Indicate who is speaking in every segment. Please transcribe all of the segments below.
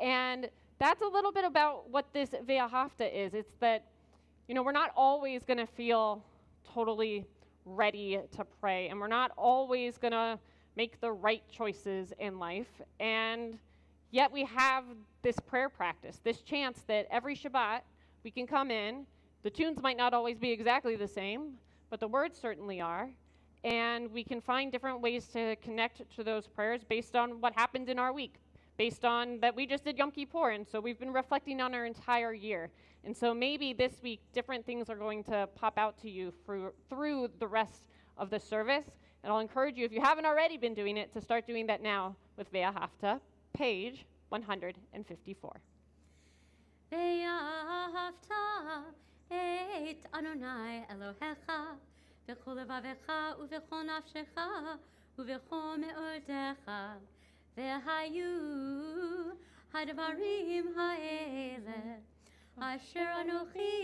Speaker 1: And that's a little bit about what this Ve'ahavta is. It's that, we're not always going to feel totally ready to pray, and we're not always going to make the right choices in life. And yet we have this prayer practice, this chance that every Shabbat we can come in. The tunes might not always be exactly the same, but the words certainly are. And we can find different ways to connect to those prayers based on what happened in our week, based on that we just did Yom Kippur, and so we've been reflecting on our entire year. And so maybe this week, different things are going to pop out to you through the rest of the service. And I'll encourage you, if you haven't already been doing it, to start doing that now with Ve'ahavta, page 154.
Speaker 2: Ve'ahavta et Adonai Elohecha v'chol levavecha uv'chol nafshecha uv'chol me'odecha ve'hayu hadvarim ha'ele asher anochi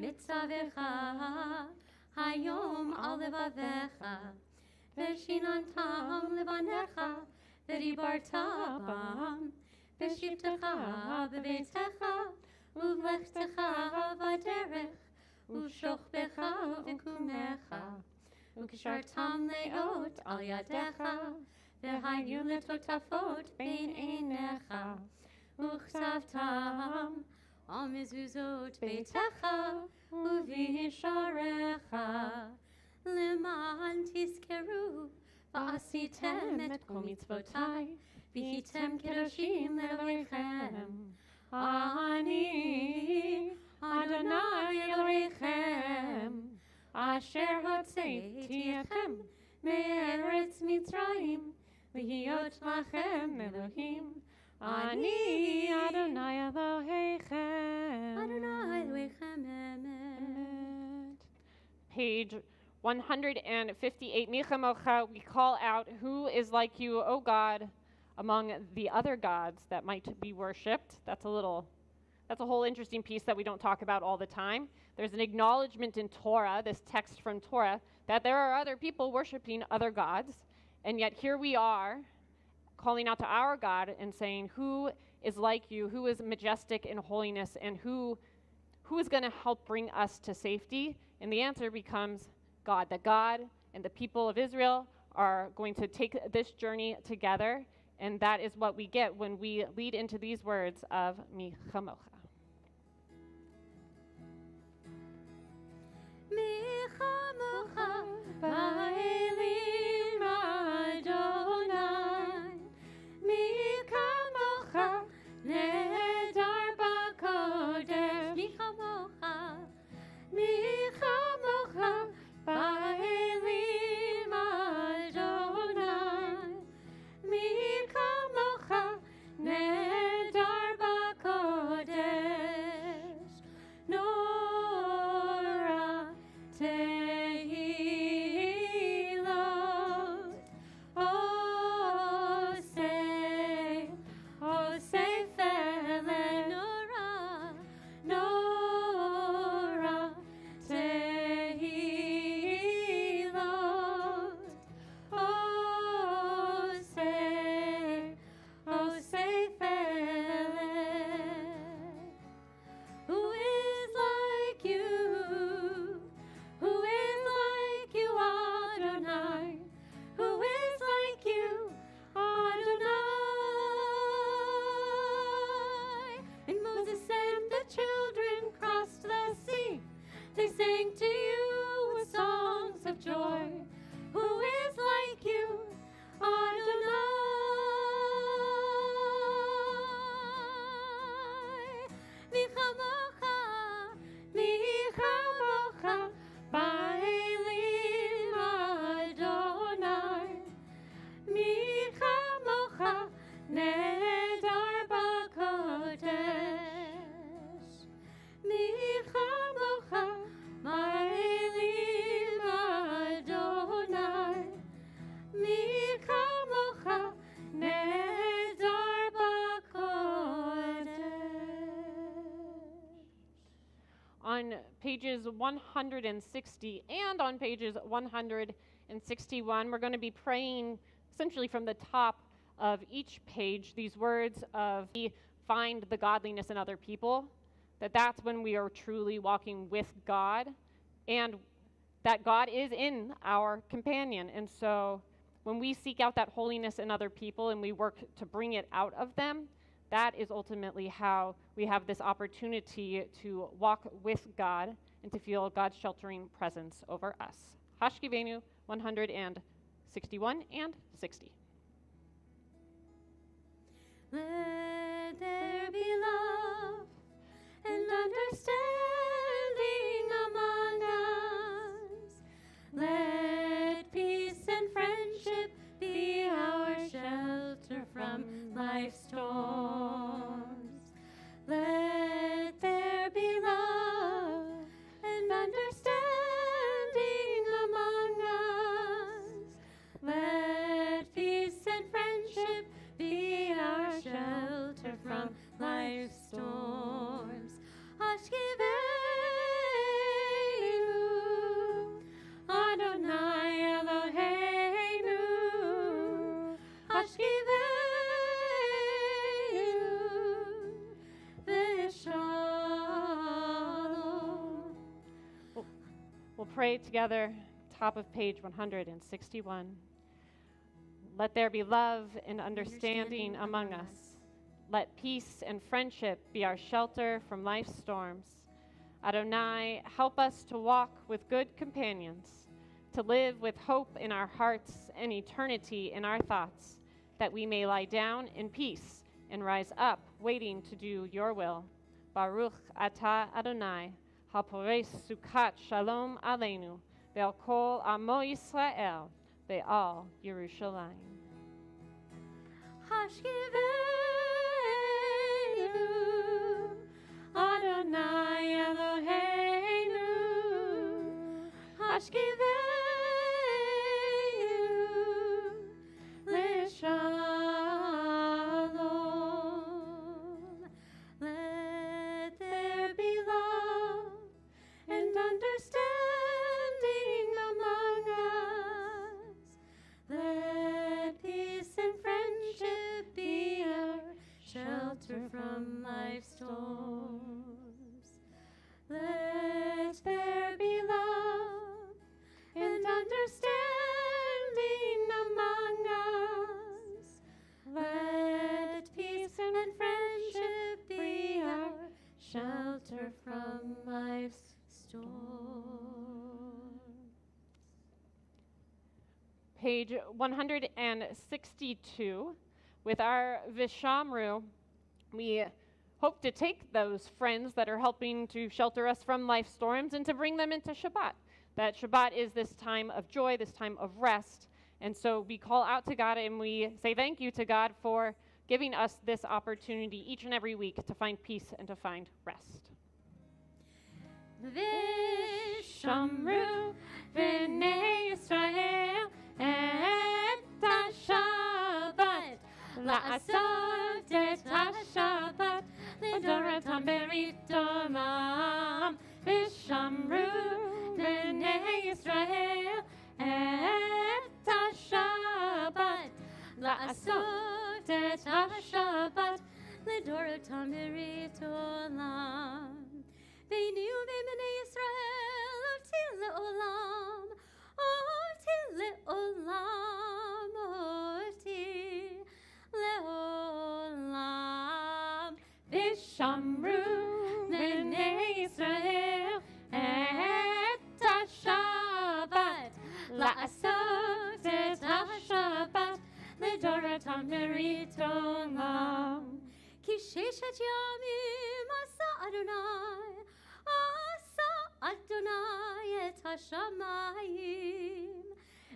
Speaker 2: mitzavecha hayom al levavecha ve'shinantam levanecha ve'dibarta bam ve'shivtecha bebeitecha uvlechtecha v'derech ושוכבך וקומך, וקשרתם לאות על ידיך, והיו לטוטפות בין עיניך, וכתבתם על מזוזות ביתך ובשעריך, למען תזכרו ועשיתם את כל מצוותיי, והייתם קדושים לאלוהיכם. אני Adonai Elohechem, asher hotzeiti echem me'eretz Mitzrayim, v'hiyot lachem Elohim. Ani Adonai Elohechem. Adonai Elohechem, Emet.
Speaker 1: Page 158, Michamocha, we call out, who is like you, O God, among the other gods that might be worshipped. That's a whole interesting piece that we don't talk about all the time. There's an acknowledgement in Torah, this text from Torah, that there are other people worshiping other gods, and yet here we are calling out to our God and saying, who is like you, who is majestic in holiness, and who is going to help bring us to safety? And the answer becomes God, that God and the people of Israel are going to take this journey together, and that is what we get when we lead into these words of Mi Chamocha.
Speaker 2: Michamocha ba'elim Adonai, Michamocha nedar b'kodesh, Michamocha ba'elim Adonai, Michamocha nedar b'kodesh, Nora tehilot, Osei fele, Nora tehilot, Osei fele. Who is like you? Who is like you, Adonai? Who is like you, Adonai? And Moses and the children crossed the sea. They sang to you with songs of joy. Who is like you, Adonai? Michamocha, Michamocha, ba'elim Adonai, Michamocha nedar b'kodesh, Michamocha ba'elim Adonai, Michamocha nedar b'kodesh.
Speaker 1: On pages 160 and on pages 161, we're going to be praying essentially from the top of each page these words of the find the godliness in other people, that's when we are truly walking with God, and that God is in our companion. And so when we seek out that holiness in other people and we work to bring it out of them, that is ultimately how we have this opportunity to walk with God and to feel God's sheltering presence over us. Hashkivenu 161 and 60.
Speaker 2: Let there be love and understanding among us. Let peace and friendship be our shelter from life's storms. Let there be love and understanding among us. Let peace and friendship be our shelter from life's storms. Hashkivenu, Adonai Eloheinu. Hashkivenu, V'shalom.
Speaker 1: We'll pray together, top of page 161. Let there be love and understanding among us. Let peace and friendship be our shelter from life's storms. Adonai, help us to walk with good companions, to live with hope in our hearts and eternity in our thoughts, that we may lie down in peace and rise up, waiting to do your will. Baruch atah Adonai, hapores sukat shalom aleinu, ve'al kol amo Yisrael, ve'al Yerushalayim.
Speaker 2: Hashkivenu, Adonai Eloheinu. Hashkivenu, L'shalom. Let there be love and understanding among us. Let peace and friendship be our shelter from life's storms. Let there be love and understanding among us. Let peace and friendship be our shelter from life's storms.
Speaker 1: Page 162. With our Vishamru, we hope to take those friends that are helping to shelter us from life storms and to bring them into Shabbat. That Shabbat is this time of joy, this time of rest. And so we call out to God and we say thank you to God for giving us this opportunity each and every week to find peace and to find rest.
Speaker 2: Vishamru v'nei Yisrael et ha-Shabbat la'asot et ha-Shabbat l'doratam berit olam. Vishamru v'nei Yisrael et ha-Shabbat la'asot et ha-Shabbat l'doratam berit olam. Ve'niu ve'bnei Yisrael otil le'olam, otil le'olam, otil le'olam. Vishamru v'nei Yisrael et ha-Shabbat la'asot et ha-Shabbat l'doratam berit olam. Ki sheshet yamim asa Adonai et ha-shamayim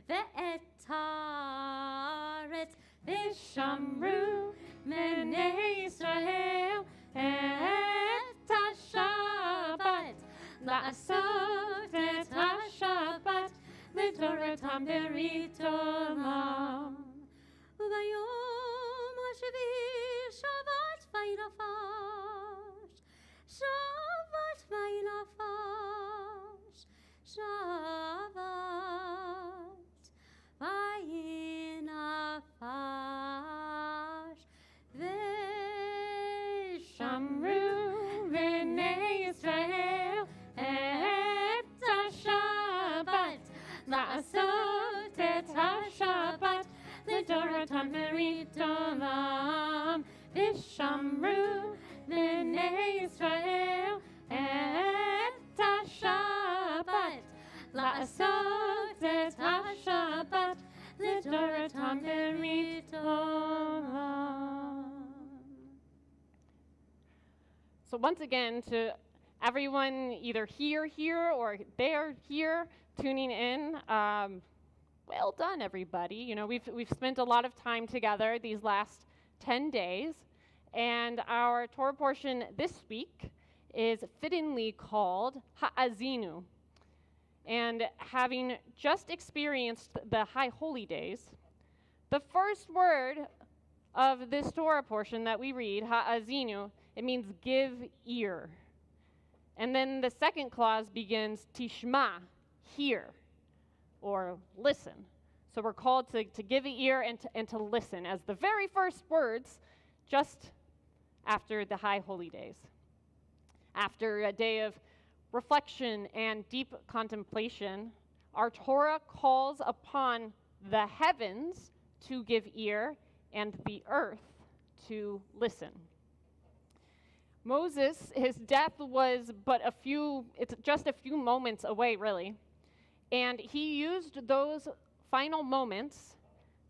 Speaker 2: ve'et haaretz. Vishamru v'nei Yisrael et ha-Shabbat la'asot et ha-Shabbat l'doratam berit olam. U'bayom ha'shevi Shabbat vayinafash, Shabbat vayinafash, Shabbat vayinafash, Vishamru Bnei Israel et HaShabbat La'asot et HaShabbat L'Doratam Beritom.
Speaker 1: So once again, to everyone either here, or they're here tuning in, well done, everybody. You know, we've spent a lot of time together these last 10 days, and our Torah portion this week is fittingly called Ha'azinu. And having just experienced the High Holy Days, the first word of this Torah portion that we read, Ha'azinu, it means give ear. And then the second clause begins Tishma, hear, or listen. So we're called to give ear and to listen as the very first words just after the High Holy Days. After a day of reflection and deep contemplation, our Torah calls upon the heavens to give ear and the earth to listen. Moses, his death was it's just a few moments away, really. And he used those final moments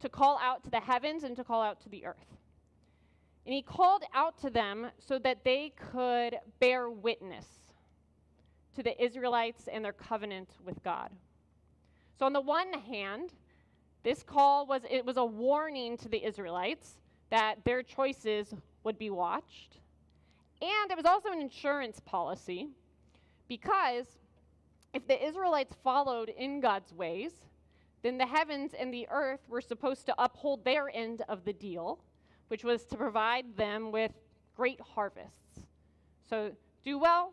Speaker 1: to call out to the heavens and to call out to the earth. And he called out to them so that they could bear witness to the Israelites and their covenant with God. So on the one hand, this call was a warning to the Israelites that their choices would be watched. And it was also an insurance policy, because if the Israelites followed in God's ways, then the heavens and the earth were supposed to uphold their end of the deal, which was to provide them with great harvests. So do well,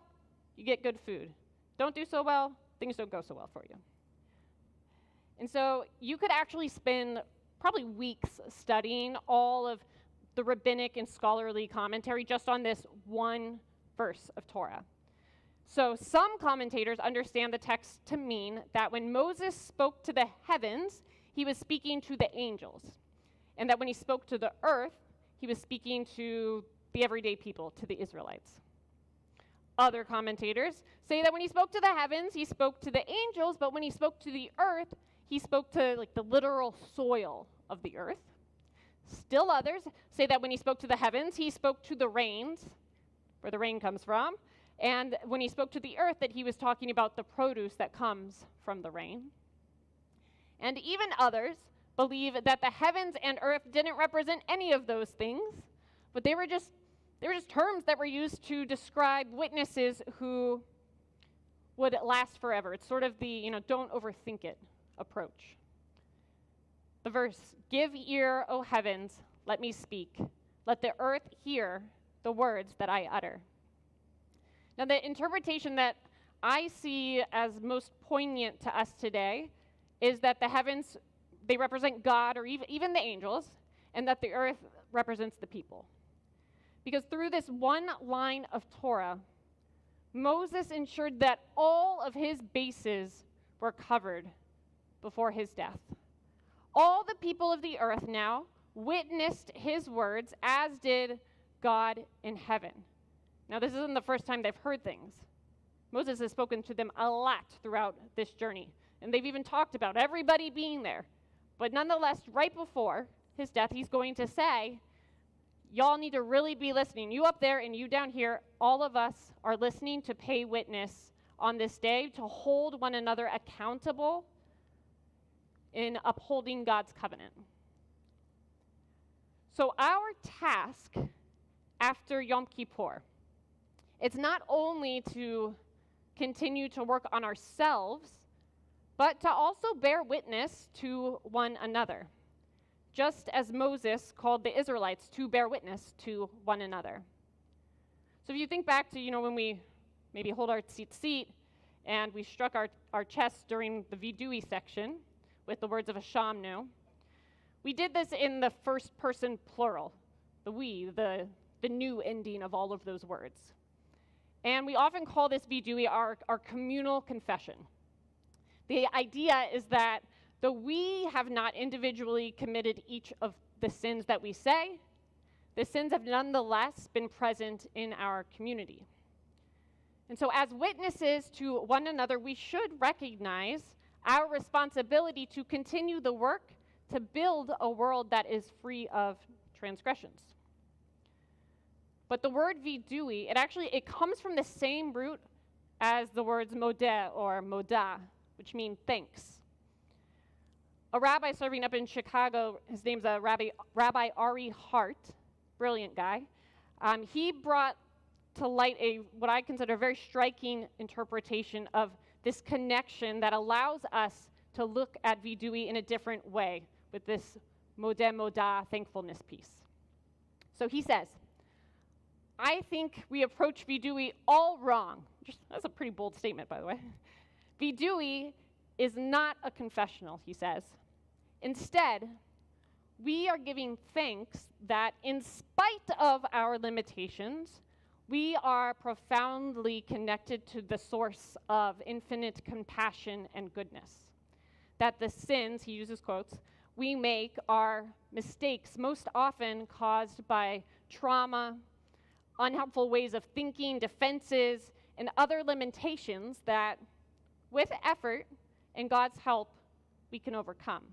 Speaker 1: you get good food. Don't do so well, things don't go so well for you. And so you could actually spend probably weeks studying all of the rabbinic and scholarly commentary just on this one verse of Torah. So some commentators understand the text to mean that when Moses spoke to the heavens, he was speaking to the angels, and that when he spoke to the earth, he was speaking to the everyday people, to the Israelites. Other commentators say that when he spoke to the heavens, he spoke to the angels, but when he spoke to the earth, he spoke to like the literal soil of the earth. Still others say that when he spoke to the heavens, he spoke to the rains, where the rain comes from, and when he spoke to the earth, that he was talking about the produce that comes from the rain. And even others believe that the heavens and earth didn't represent any of those things, but they were just terms that were used to describe witnesses who would last forever. It's sort of the, don't overthink it approach. The verse, give ear, O heavens, let me speak. Let the earth hear the words that I utter. Now, the interpretation that I see as most poignant to us today is that the heavens, they represent God or even the angels, and that the earth represents the people. Because through this one line of Torah, Moses ensured that all of his bases were covered before his death. All the people of the earth now witnessed his words, as did God in heaven. Now, this isn't the first time they've heard things. Moses has spoken to them a lot throughout this journey, and they've even talked about everybody being there. But nonetheless, right before his death, he's going to say, y'all need to really be listening. You up there and you down here, all of us are listening to pay witness on this day, to hold one another accountable in upholding God's covenant. So our task after Yom Kippur, it's not only to continue to work on ourselves, but to also bear witness to one another, just as Moses called the Israelites to bear witness to one another. So if you think back to, when we maybe hold our seat and we struck our chests during the vidui section with the words of a shamnu, we did this in the first person plural, the we, the new ending of all of those words. And we often call this vidui our communal confession. The idea is that though we have not individually committed each of the sins that we say, the sins have nonetheless been present in our community. And so, as witnesses to one another, we should recognize our responsibility to continue the work to build a world that is free of transgressions. But the word vidui, it comes from the same root as the words modeh or modah, which mean thanks. A rabbi serving up in Chicago, his name's Rabbi Ari Hart, brilliant guy. He brought to light what I consider a very striking interpretation of this connection that allows us to look at vidui in a different way with this modeh modah thankfulness piece. So he says, I think we approach vidui all wrong. That's a pretty bold statement, by the way. Vidui is not a confessional, he says. Instead, we are giving thanks that in spite of our limitations, we are profoundly connected to the source of infinite compassion and goodness. That the sins, he uses quotes, we make are mistakes most often caused by trauma, unhelpful ways of thinking, defenses, and other limitations that, with effort and God's help, we can overcome.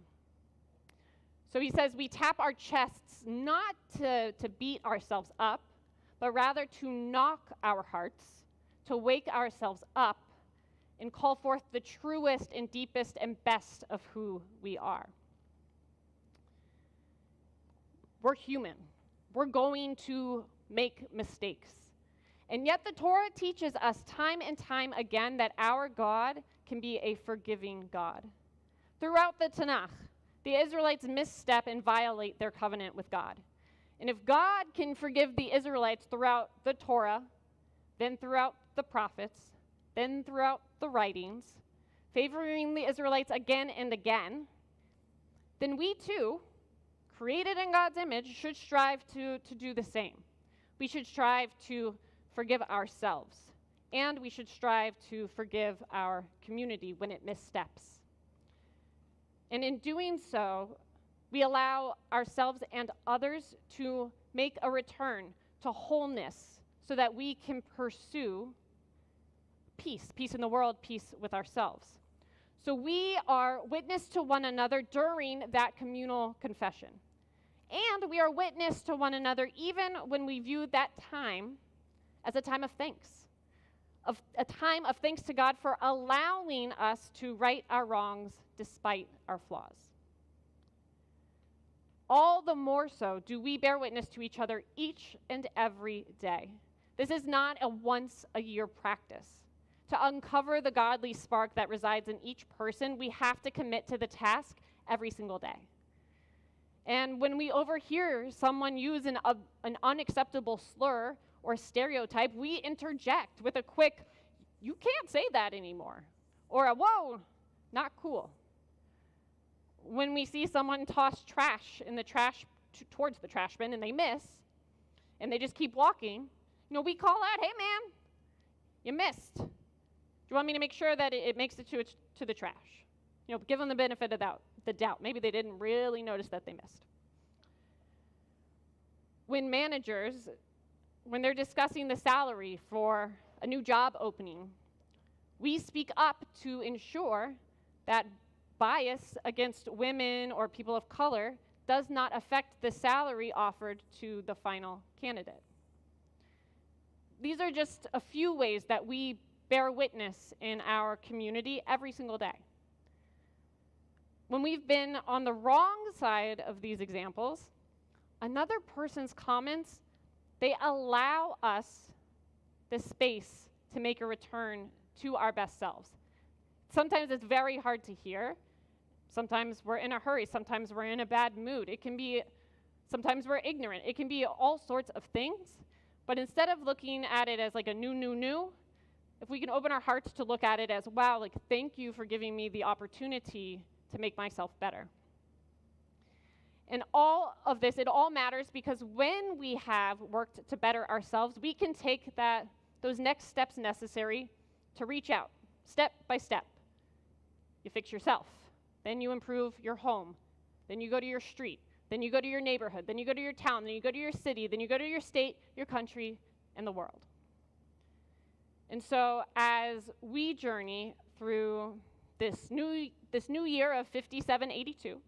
Speaker 1: So he says we tap our chests not to beat ourselves up, but rather to knock our hearts, to wake ourselves up, and call forth the truest and deepest and best of who we are. We're human. We're going to make mistakes. And yet the Torah teaches us time and time again that our God can be a forgiving God. Throughout the Tanakh, the Israelites misstep and violate their covenant with God. And if God can forgive the Israelites throughout the Torah, then throughout the prophets, then throughout the writings, favoring the Israelites again and again, then we too, created in God's image, should strive to do the same. We should strive to forgive ourselves, and we should strive to forgive our community when it missteps. And in doing so, we allow ourselves and others to make a return to wholeness so that we can pursue peace in the world, peace with ourselves. So we are witness to one another during that communal confession. And we are witness to one another even when we view that time as a time of thanks, a time of thanks to God for allowing us to right our wrongs despite our flaws. All the more so do we bear witness to each other each and every day. This is not a once-a-year practice. To uncover the godly spark that resides in each person, we have to commit to the task every single day. And when we overhear someone use an unacceptable slur or stereotype, we interject with a quick, "You can't say that anymore," or a "Whoa, not cool." When we see someone toss trash in the trash towards the trash bin and they miss, and they just keep walking, we call out, "Hey man, you missed. Do you want me to make sure that it makes it to the trash?" Give them the benefit of the doubt. Maybe they didn't really notice that they missed. When managers, when they're discussing the salary for a new job opening, we speak up to ensure that bias against women or people of color does not affect the salary offered to the final candidate. These are just a few ways that we bear witness in our community every single day. When we've been on the wrong side of these examples, another person's comments, they allow us the space to make a return to our best selves. Sometimes it's very hard to hear. Sometimes we're in a hurry. Sometimes we're in a bad mood. Sometimes we're ignorant. It can be all sorts of things. But instead of looking at it as like a new, if we can open our hearts to look at it as, wow, thank you for giving me the opportunity to make myself better. And all of this, it all matters because when we have worked to better ourselves, we can take those next steps necessary to reach out, step by step. You fix yourself, then you improve your home, then you go to your street, Then you go to your neighborhood. Then you go to your town. Then you go to your city. Then you go to your state, your country, and the world. And so as we journey through this new year of 5782,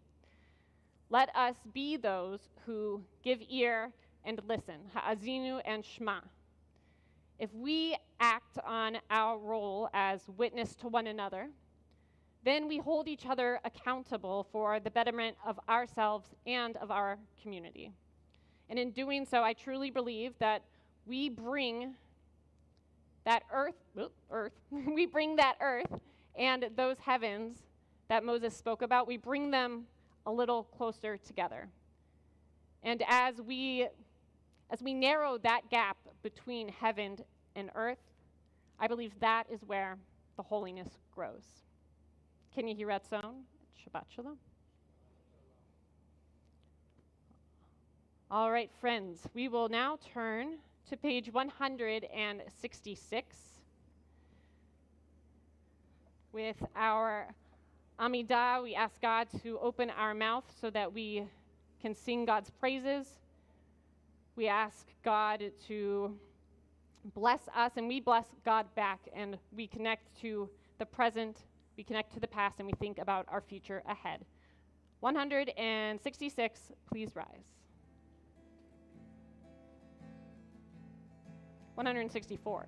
Speaker 1: let us be those who give ear and listen, ha'azinu and shema. If we act on our role as witness to one another, then we hold each other accountable for the betterment of ourselves and of our community. And in doing so, I truly believe that we bring that earth, we bring that earth and those heavens that Moses spoke about, we bring them a little closer together. And as we narrow that gap between heaven and earth, I believe that is where the holiness grows. Can you hear Ratzon? Shabbat Shalom. All right, friends, we will now turn to page 166 with our Amidah. We ask God to open our mouth so that we can sing God's praises. We ask God to bless us, and we bless God back, and we connect to the present, we connect to the past, and we think about our future ahead. 166, please rise. 164.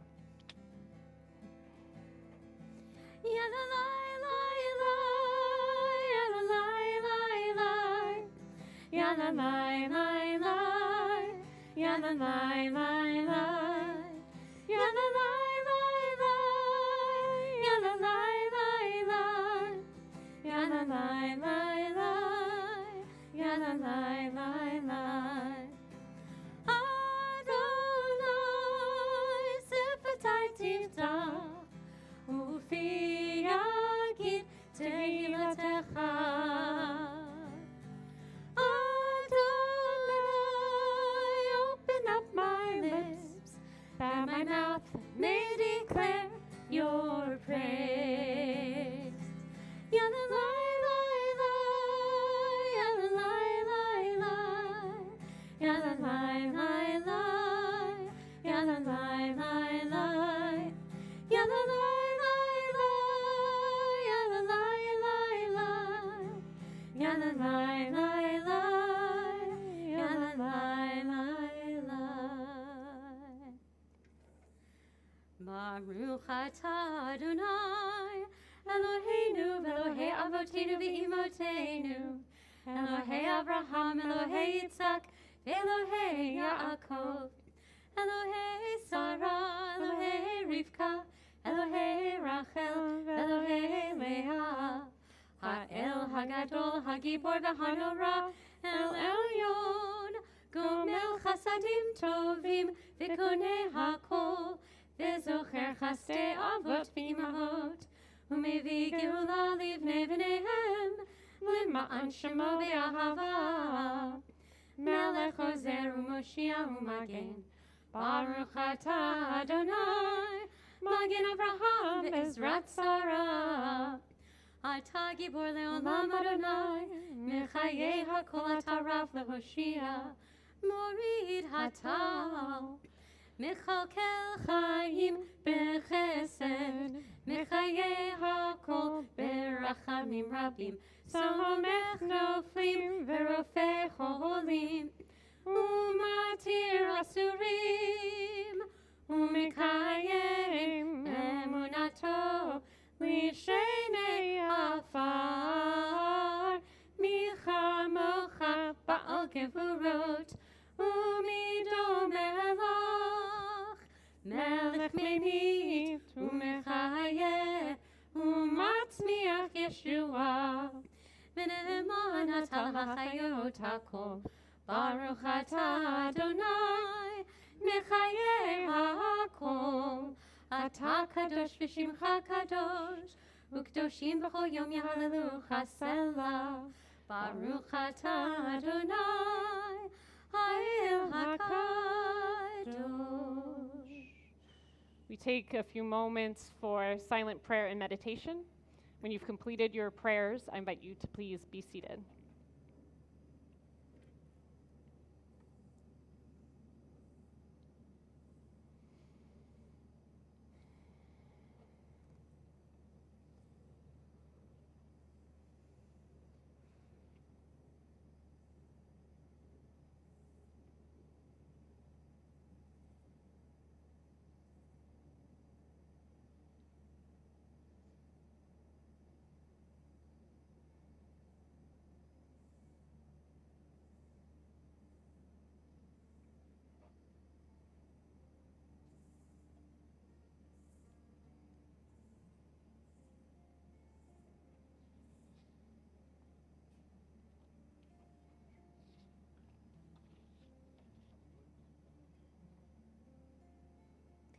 Speaker 2: Open up my lips, that my mouth may declare your praise. Baruch atah Adonai, Eloheinu v'Elohei Avotenu v'Imotenu, Elohei Avraham, Elohei Yitzhak, Elohei Yaakov, Elohei Sarah, Elohei Rivka, Elohei Rachel, Elohei Leah, Ha'el Hagadol, Hagibor v'Hanora, El Elyon, Gomel Chasadim Tovim, V'Konei Hakol, V'Zocher Chasdei Avot v'Imahot, U'Mevi Geula Livnei V'neihem, L'ma'an Shemo B'Ahava, Melech Ozer U'Moshiach U'Magen, Baruch atah Adonai, Magen Avraham V'Ezrat Sarah, Atah Gibor Le'olam Adonai, Mechayei HaKol Atah Rav Lehoshia, Morid Hatal, Mechalkel Chaim Bechesed, Mechayei HaKol Berachamim Rabim, Somech Noflim V'Rofei Cholim, Umatir Asurim, Umekayem Emunato, Lishenei Afar, Micha Mocha Baal Gevurot, Umido Melach, Melech Menit, Umechayeh, Umatzmiach Yeshua, V'ne'eman atah ha'chayot hakol, Baruch atah Adonai, Mechayeh ha'kol, Atah kadosh v'shimcha kadosh, U'kdoshim b'chol yom yahalelucha selah, Baruch atah Adonai, Ha'el hakadosh.
Speaker 1: We take a few moments for silent prayer and meditation. When you've completed your prayers, I invite you to please be seated.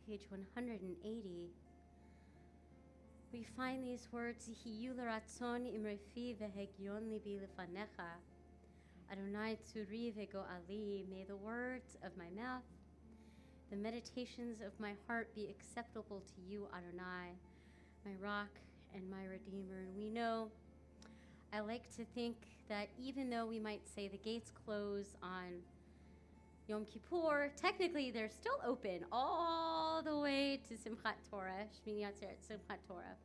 Speaker 2: page 180, we find these words, Hiyu l'ratzon imrefi vehegyon libi lefanecha. Adonai tzuri vego ali. May the words of my mouth, the meditations of my heart be acceptable to you, Adonai, my rock and my redeemer. And we know, I like to think that even though we might say the gates close on Yom Kippur, technically they're still open all the way to Simchat Torah, Shmini Atzeret, Simchat Torah.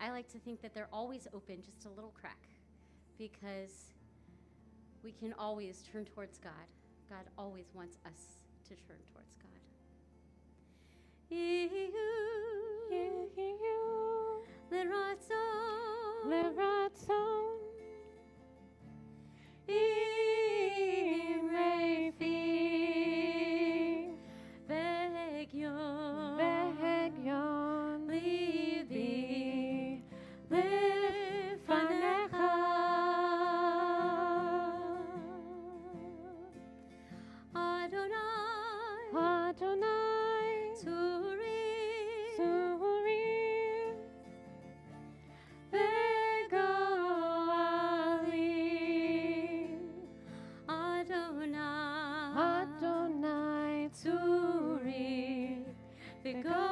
Speaker 2: I like to think that they're always open, just a little crack, because we can always turn towards God. God always wants us to turn towards God.
Speaker 1: L'ratzon imrefi vehegyon libi lefanecha. Adonai
Speaker 2: Tzuri
Speaker 1: vego ali. Adonai tzuri vego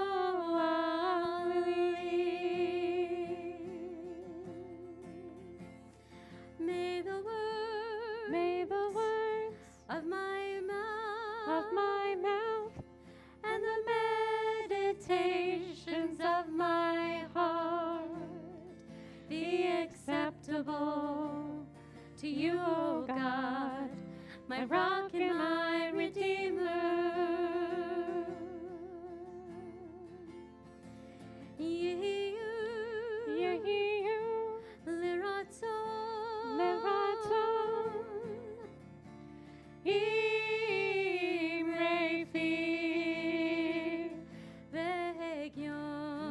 Speaker 1: ali.
Speaker 2: May the words of my mouth
Speaker 1: and the meditations of my heart be acceptable to you, O God, my rock and my redeemer. Imrefi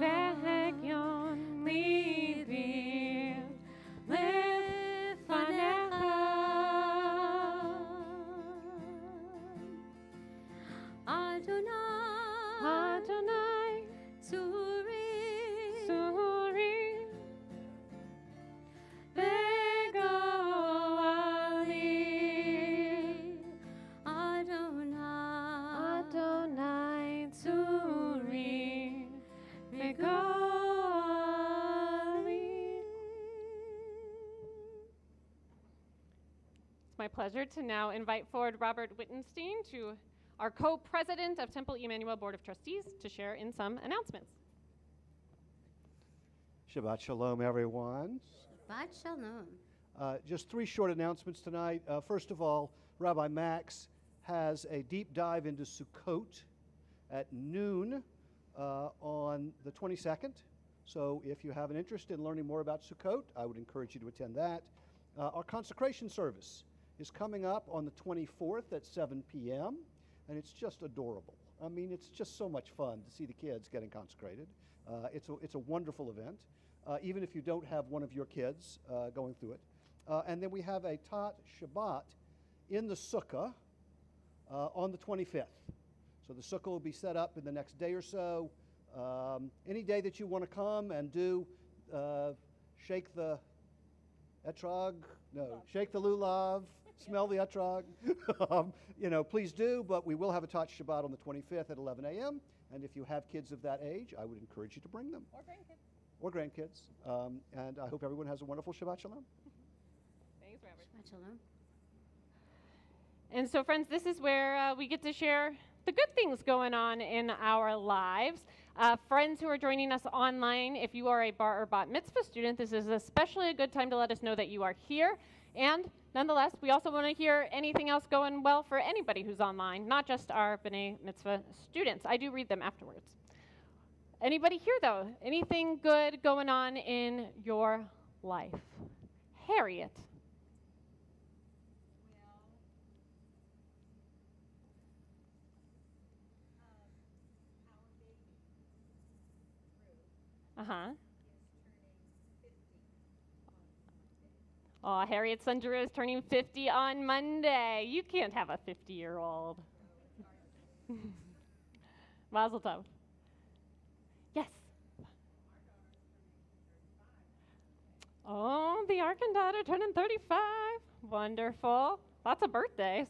Speaker 1: vehegyon libi lefanecha. Adonai
Speaker 2: Tzuri
Speaker 1: vego ali. Adonai tzuri vego ali. It's my pleasure to now invite forward Robert Wittenstein, to our co-president of Temple Emanu-El Board of Trustees, to share in some announcements.
Speaker 3: Shabbat Shalom, everyone.
Speaker 2: Shabbat Shalom.
Speaker 3: Just three short announcements tonight. First of all, Rabbi Max has a deep dive into Sukkot at noon on the 22nd. So if you have an interest in learning more about Sukkot, I would encourage you to attend that. Our consecration service is coming up on the 24th at 7 p.m., and it's just adorable. I mean, it's just so much fun to see the kids getting consecrated. It's a wonderful event, even if you don't have one of your kids going through it. And then we have a Tat Shabbat in the Sukkah on the 25th. So the Sukkah will be set up in the next day or so. Any day that you want to come and do shake the etrog, shake the lulav, smell the etrog, please do, but we will have a Tat Shabbat on the 25th at 11 a.m. And if you have kids of that age, I would encourage you to bring them. Or grandkids. And I hope everyone has a wonderful Shabbat Shalom.
Speaker 1: Thanks, Robert.
Speaker 2: Shabbat Shalom.
Speaker 1: And so, friends, this is where we get to share the good things going on in our lives. Friends who are joining us online, if you are a bar or bat mitzvah student, this is especially a good time to let us know that you are here. And nonetheless, we also want to hear anything else going well for anybody who's online, not just our B'nai Mitzvah students. I do read them afterwards. Anybody here, though? Anything good going on in your life? Harriet. Uh-huh. Oh, Harriet's son Drew is turning 50 on Monday. You can't have a 50-year-old. Mazel tov. Yes. Oh, the Arkin daughter turning 35. Wonderful. Lots of birthdays.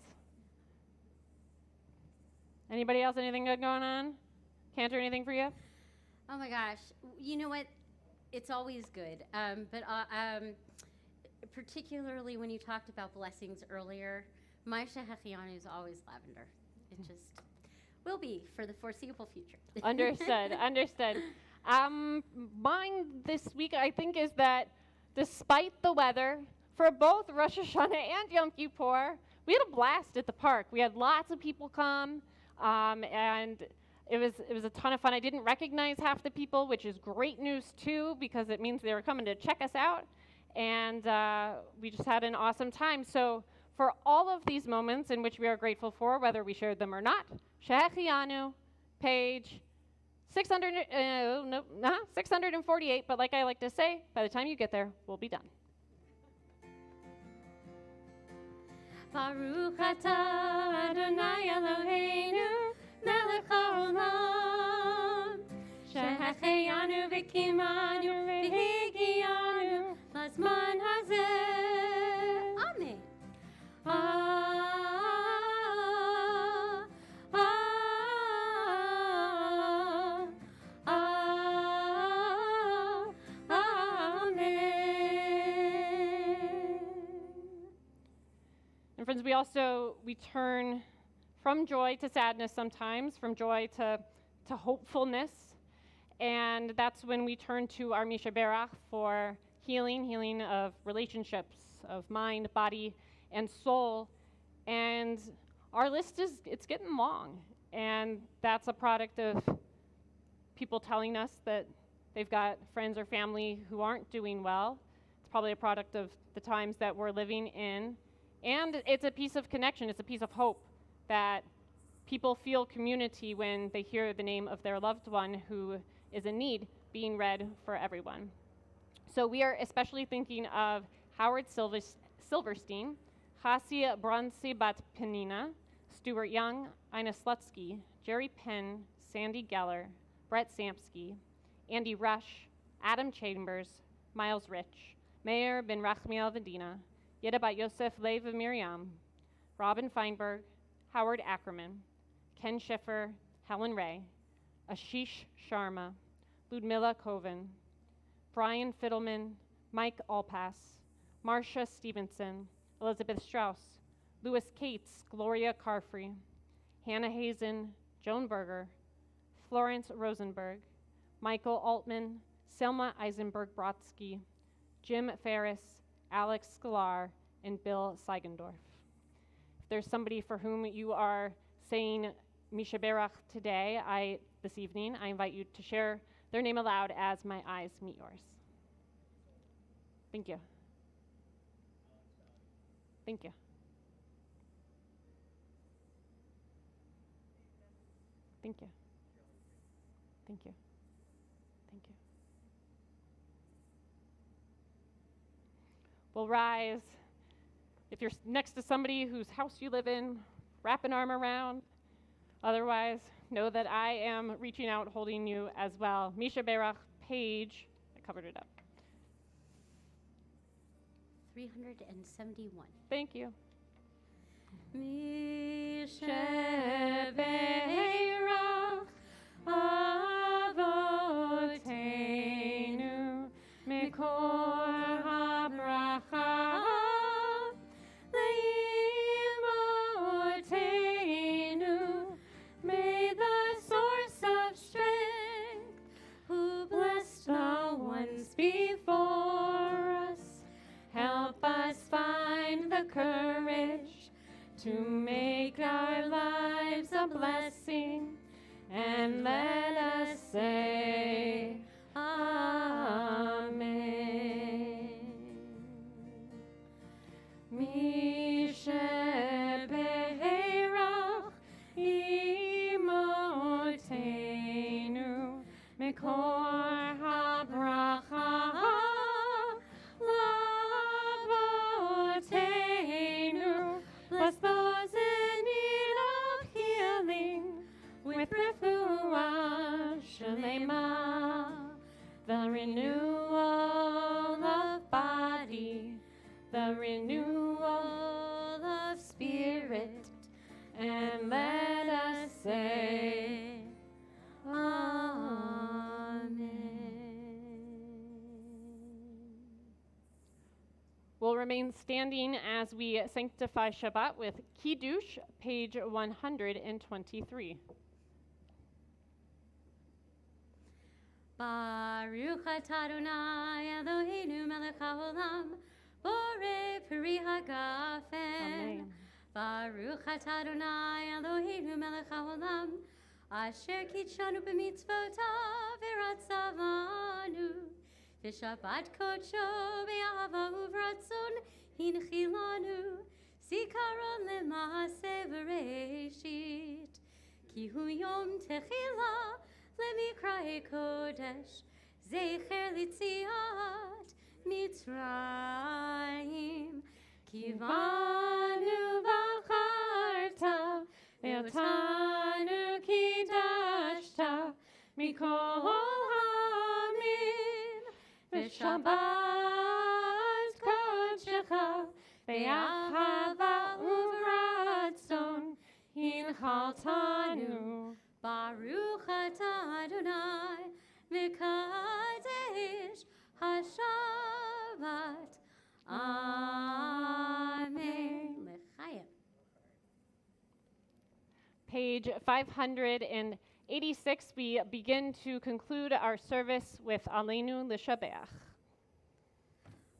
Speaker 1: Anybody else, anything good going on? Cantor, anything for you?
Speaker 2: Oh my gosh. You know what? It's always good. But particularly when you talked about blessings earlier, my Shehechianu is always lavender. It just will be for the foreseeable future.
Speaker 1: Understood. Understood. Mine this week, I think, is that despite the weather, for both Rosh Hashanah and Yom Kippur, we had a blast at the park. We had lots of people come, and it was a ton of fun. I didn't recognize half the people, which is great news too, because it means they were coming to check us out, and we just had an awesome time. So for all of these moments in which we are grateful for, whether we shared them or not, Shehechianu, page 648, but like I like to say, by the time you get there, we'll be done.
Speaker 2: Baruch atah Adonai Eloheinu melech haolam shehechianu v'kimanu v'higianu lazman hazeh. Amen.
Speaker 1: And friends, we turn from joy to sadness sometimes, from joy to hopefulness. And that's when we turn to our Misha Berach for healing of relationships, of mind, body, and soul. And our list it's getting long. And that's a product of people telling us that they've got friends or family who aren't doing well. It's probably a product of the times that we're living in. And it's a piece of connection, it's a piece of hope that people feel community when they hear the name of their loved one who is in need being read for everyone. So we are especially thinking of Howard Silverstein, Chassia Bronsi Bat Penina, Stuart Young, Ina Slutsky, Jerry Penn, Sandy Geller, Brett Sampsky, Andy Rush, Adam Chambers, Miles Rich, Meir Ben Rachmiel Vedina, Yeda Bat Yosef Lev Miriam, Robin Feinberg, Howard Ackerman, Ken Schiffer, Helen Ray, Ashish Sharma, Ludmilla Koven, Brian Fiddleman, Mike Allpass, Marcia Stevenson, Elizabeth Strauss, Louis Cates, Gloria Carfrey, Hannah Hazen, Joan Berger, Florence Rosenberg, Michael Altman, Selma Eisenberg-Brodsky, Jim Ferris, Alex Sklar, and Bill Seigendorf. If there's somebody for whom you are saying Misha Berach today, this evening, I invite you to share their name aloud as my eyes meet yours. Thank you. Thank you. Thank you. Thank you. Thank you. We'll rise. If you're next to somebody whose house you live in, wrap an arm around. Otherwise, know that I am reaching out, holding you as well. Misha Berach, page, I covered it up.
Speaker 2: 371.
Speaker 1: Thank you.
Speaker 2: Misha Berach Avotenu Mikor HaBracha Leimotenu. May the source of strength, who blessed the ones before us, help us find the courage to make our lives a blessing, and let us say Amen. Misha Berach Imotenu Mikor HaBracha Lavotenu. Bless those in need of healing with refuah
Speaker 1: remain standing as we sanctify Shabbat with Kiddush, page 123.
Speaker 2: Baruch atah Adonai Eloheinu melech haolam, borei peri hagafen.
Speaker 1: Amen.
Speaker 2: Baruch atah Adonai Eloheinu melech haolam, asher kitshanu b'mitzvotav v'ratzavanu, v'shabbat kodsho b'ahava uvratzon hinchilanu, zikaron lema'aseh v'reishit, ki hu yom techila למקראי קודש, זכר ליציאת מצרים. כי בנו בחרת, ואותנו קידשת, מכל העמים, בשבת קודשך, באהבה וברצון, הנחלתנו. Baruch atah Adonai mekadesh hashavat. Amen. L'chaim.
Speaker 1: Page 586, we begin to conclude our service with Aleinu L'Shabeach.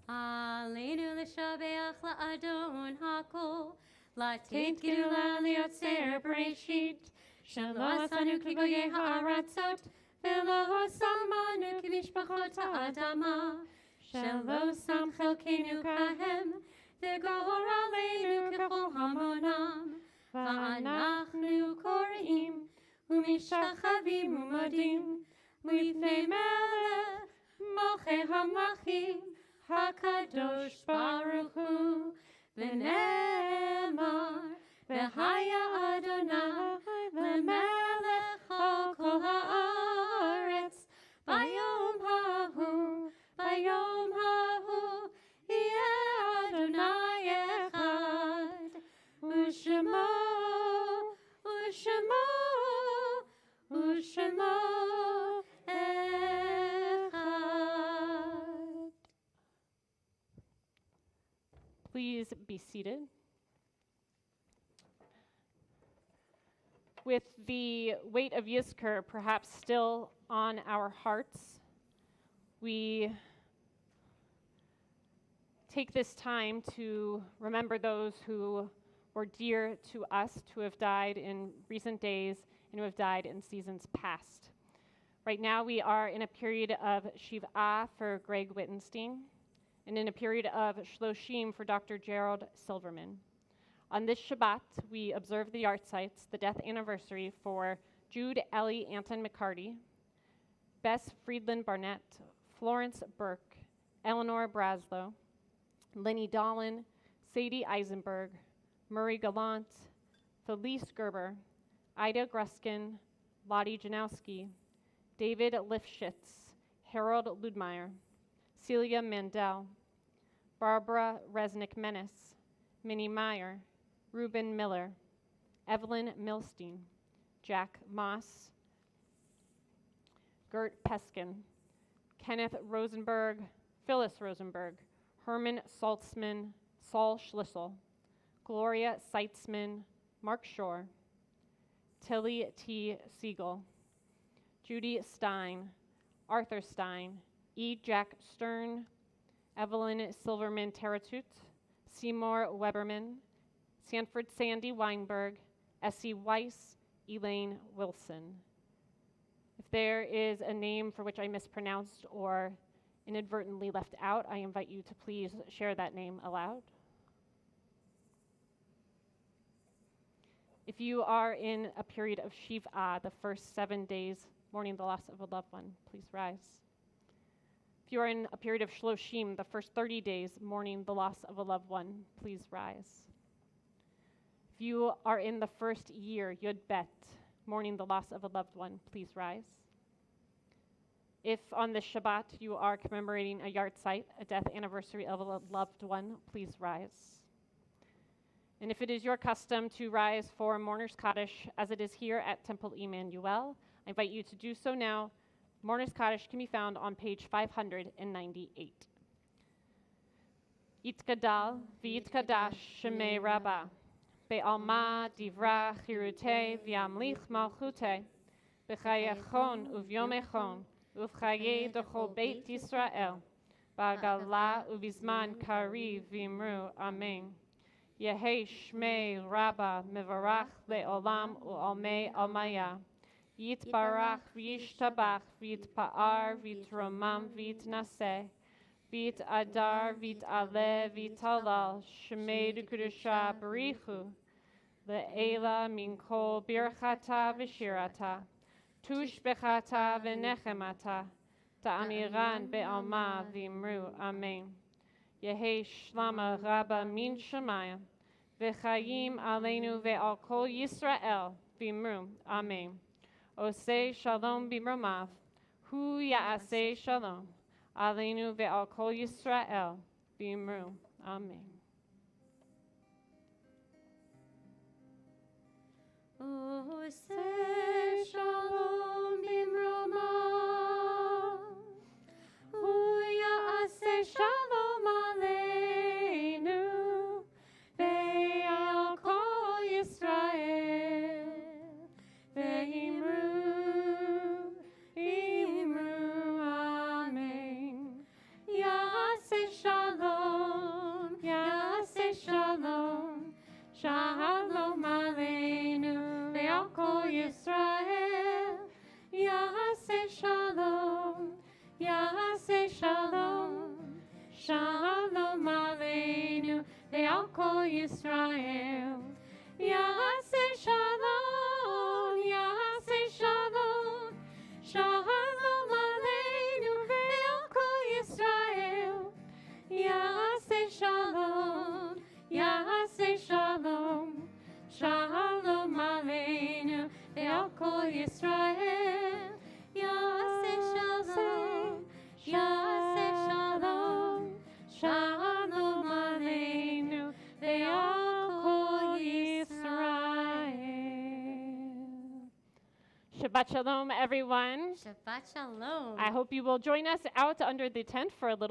Speaker 2: Aleinu l'shabeach la'adon hakol, latet geula liotzer bereshit, shelo asanu k'goyei ha'aratzot, velo samanu k'mishpachot ha'adama, shelo sam chelkenu kahem, v'gor aleinu k'chol hamonam, va'anachnu koreim, u'mishachavim u'modim, l'ifnei melech, mochei hamachim, HaKadosh Baruch Hu, v'ne'emar, v'haya Adonai, lemelech al kol ha'aretz, bayom hahu, yeh Adonai echad, u'shemo, echad.
Speaker 1: Please be seated. With the weight of Yizkor perhaps still on our hearts, we take this time to remember those who were dear to us, who have died in recent days and who have died in seasons past. Right now we are in a period of Shiv'ah for Greg Wittenstein, and in a period of Shloshim for Dr. Gerald Silverman. On this Shabbat, we observe the yahrzeit, the death anniversary for Jude Ellie Anton McCarty, Bess Friedland Barnett, Florence Burke, Eleanor Braslow, Lenny Dolan, Sadie Eisenberg, Murray Gallant, Felice Gerber, Ida Gruskin, Lottie Janowski, David Lifshitz, Harold Ludmeyer, Celia Mandel, Barbara Resnick Menace, Minnie Meyer, Reuben Miller, Evelyn Milstein, Jack Moss, Gert Peskin, Kenneth Rosenberg, Phyllis Rosenberg, Herman Saltzman, Saul Schlissel, Gloria Seitzman, Mark Shore, Tilly T. Siegel, Judy Stein, Arthur Stein, E. Jack Stern, Evelyn Silverman Teratut, Seymour Weberman, Sanford Sandy Weinberg, Essie Weiss, Elaine Wilson. If there is a name for which I mispronounced or inadvertently left out, I invite you to please share that name aloud. If you are in a period of Shiv'ah, the first 7 days mourning the loss of a loved one, please rise. If you are in a period of Shloshim, the first 30 days mourning the loss of a loved one, please rise. If you are in the first year, Yud Bet, mourning the loss of a loved one, please rise. If on this Shabbat you are commemorating a yahrzeit, a death anniversary of a loved one, please rise. And if it is your custom to rise for Mourner's Kaddish, as it is here at Temple Emanu-El, I invite you to do so now. Mourner's Kaddish can be found on page 598. Yitgadal v'yitkadash shemei Rabbah. Be'alma divra chirute v'yamlich malchute. B'chayechon uvyomechon. Uvchaye dechol beit Yisrael. Ba'gala uvizman kari v'imru. Amen. Yehi shmei Rabbah mevarach le'olam u'almei almaya. Yitbarach v'yishtabach v'yitpa'ar v'yitromam v'yitnaseh. Vit adar, vit ale, vit halal, shemei kedusha barichu, le'ela min kol birchata v'shirata, tush bechata v'nechemata, ta'amiran be'alma v'imru, amen. Yehi shlama rabba min shemayim, v'chayim aleinu ve'al kol Yisrael, v'imru, amen. Oseh shalom b'mromav, hu ya'aseh shalom. Aleinu ve'al kol Yisrael v'imru. Amen.
Speaker 2: Oseh shalom b'mromav, hu ya'aseh shalom aleinu ve'al kol Yisrael v'imru. Shalom aleinu ve'al kol Yisrael. Ya'aseh shalom, ya'aseh shalom. Shalom aleinu ve'al kol Yisrael. Ya'aseh shalom, ya'aseh shalom. Shalom aleinu ve'al kol Yisrael. Ya'aseh shalom, ya'aseh shalom. Shalom aleinu ve'al kol Yisrael. Ya'aseh shalom, ya'aseh shalom. Shalom aleinu ve'al kol Yisrael.
Speaker 1: Shabbat shalom, everyone.
Speaker 2: Shabbat shalom.
Speaker 1: I hope you will join us out under the tent for a little